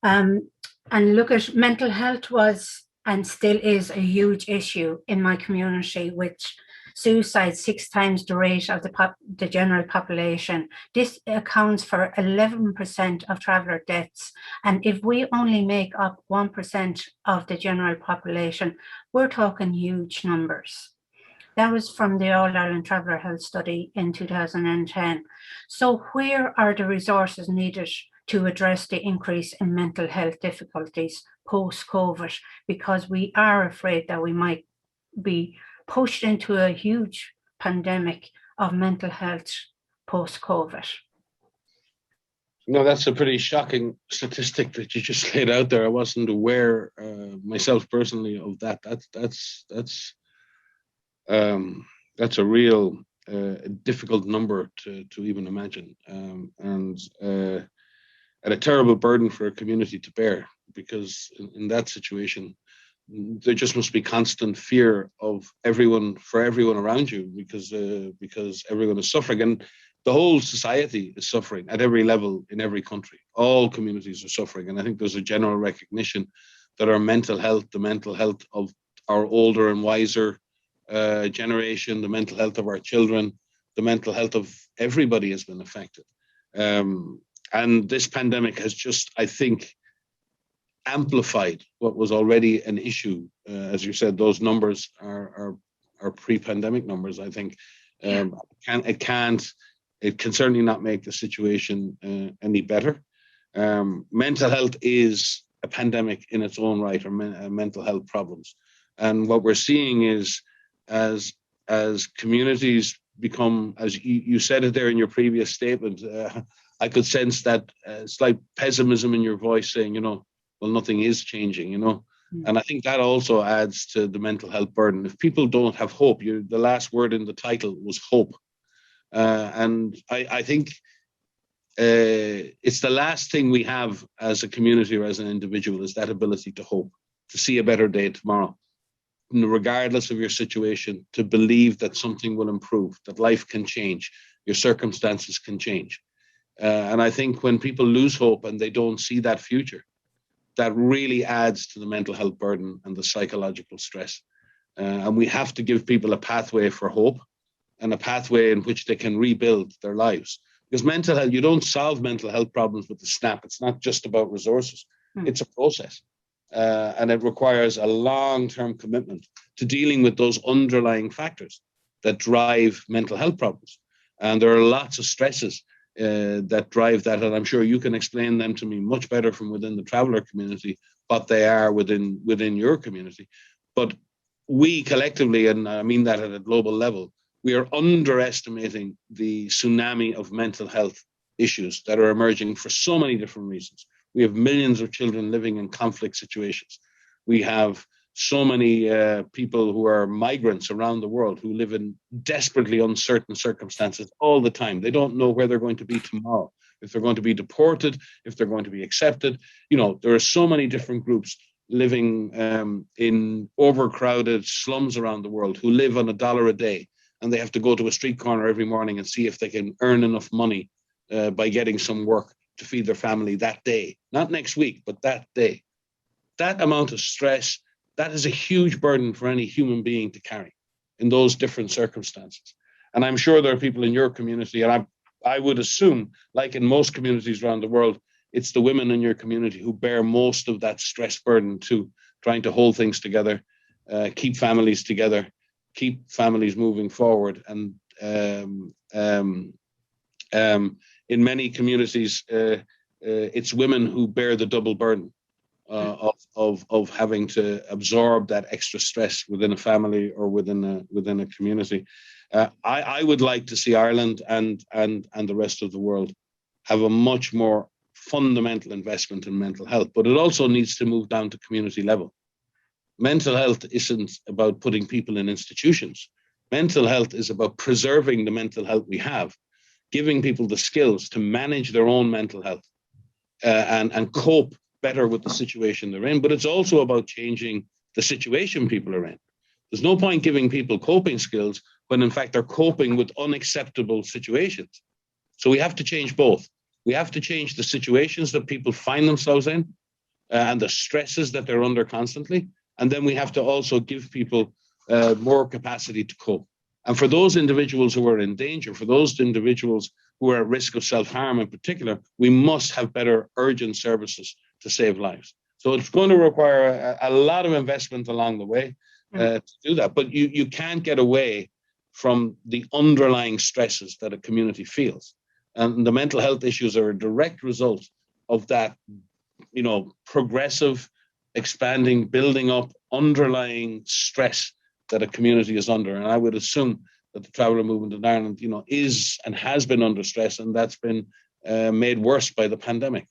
Um, and look at mental health was and still is a huge issue in my community, which suicide 6 times the rate of the general population. This accounts for 11% of traveller deaths. And if we only make up 1% of the general population, we're talking huge numbers. That was from the All Ireland Traveller Health Study in 2010. So where are the resources needed to address the increase in mental health difficulties post-COVID? Because we are afraid that we might be pushed into a huge pandemic of mental health post-COVID. No, that's a pretty shocking statistic that you just laid out there. I wasn't aware myself personally of that. That's a real difficult number to even imagine, and a terrible burden for a community to bear, because in that situation, there just must be constant fear of everyone around you, because everyone is suffering, and the whole society is suffering at every level in every country. All communities are suffering, and I think there's a general recognition that our mental health, the mental health of our older and wiser generation, the mental health of our children, the mental health of everybody has been affected. And this pandemic has just, I think, amplified what was already an issue. As you said, those numbers are pre-pandemic numbers. I think it can certainly not make the situation any better. Mental health is a pandemic in its own right, or mental health problems. And what we're seeing is, as communities become, as you said it there in your previous statement, I could sense that slight pessimism in your voice, saying, well, nothing is changing, And I think that also adds to the mental health burden. If people don't have hope, the last word in the title was hope. And I think it's the last thing we have as a community or as an individual, is that ability to hope, to see a better day tomorrow, regardless of your situation, to believe that something will improve, that life can change, your circumstances can change. And I think when people lose hope and they don't see that future, that really adds to the mental health burden and the psychological stress. And we have to give people a pathway for hope, and a pathway in which they can rebuild their lives. Because mental health, you don't solve mental health problems with a snap. It's not just about resources. It's a process. And it requires a long-term commitment to dealing with those underlying factors that drive mental health problems. And there are lots of stresses that drive that. And I'm sure you can explain them to me much better from within the traveller community, what they are within your community. But we collectively, and I mean that at a global level, we are underestimating the tsunami of mental health issues that are emerging for so many different reasons. We have millions of children living in conflict situations. We have so many people who are migrants around the world who live in desperately uncertain circumstances all the time. They don't know where they're going to be tomorrow, if they're going to be deported, if they're going to be accepted. There are so many different groups living in overcrowded slums around the world who live on $1 a day, and they have to go to a street corner every morning and see if they can earn enough money by getting some work to feed their family that day, not next week, but that day. That amount of stress, that is a huge burden for any human being to carry in those different circumstances. And I'm sure there are people in your community, and I would assume, like in most communities around the world, it's the women in your community who bear most of that stress burden too, trying to hold things together, keep families together, keep families moving forward. And in many communities, it's women who bear the double burden of having to absorb that extra stress within a family or within a community. I would like to see Ireland and the rest of the world have a much more fundamental investment in mental health, but it also needs to move down to community level. Mental health isn't about putting people in institutions. Mental health is about preserving the mental health we have, giving people the skills to manage their own mental health and cope better with the situation they're in. But it's also about changing the situation people are in. There's no point giving people coping skills when in fact they're coping with unacceptable situations. So we have to change both. We have to change the situations that people find themselves in, and the stresses that they're under constantly. And then we have to also give people more capacity to cope. And for those individuals who are in danger, for those individuals who are at risk of self-harm in particular, we must have better urgent services to save lives. So it's going to require a lot of investment along the way to do that. But you can't get away from the underlying stresses that a community feels. And the mental health issues are a direct result of that, progressive, expanding, building up, underlying stress that a community is under. And I would assume that the traveller movement in Ireland, is and has been under stress, and that's been made worse by the pandemic.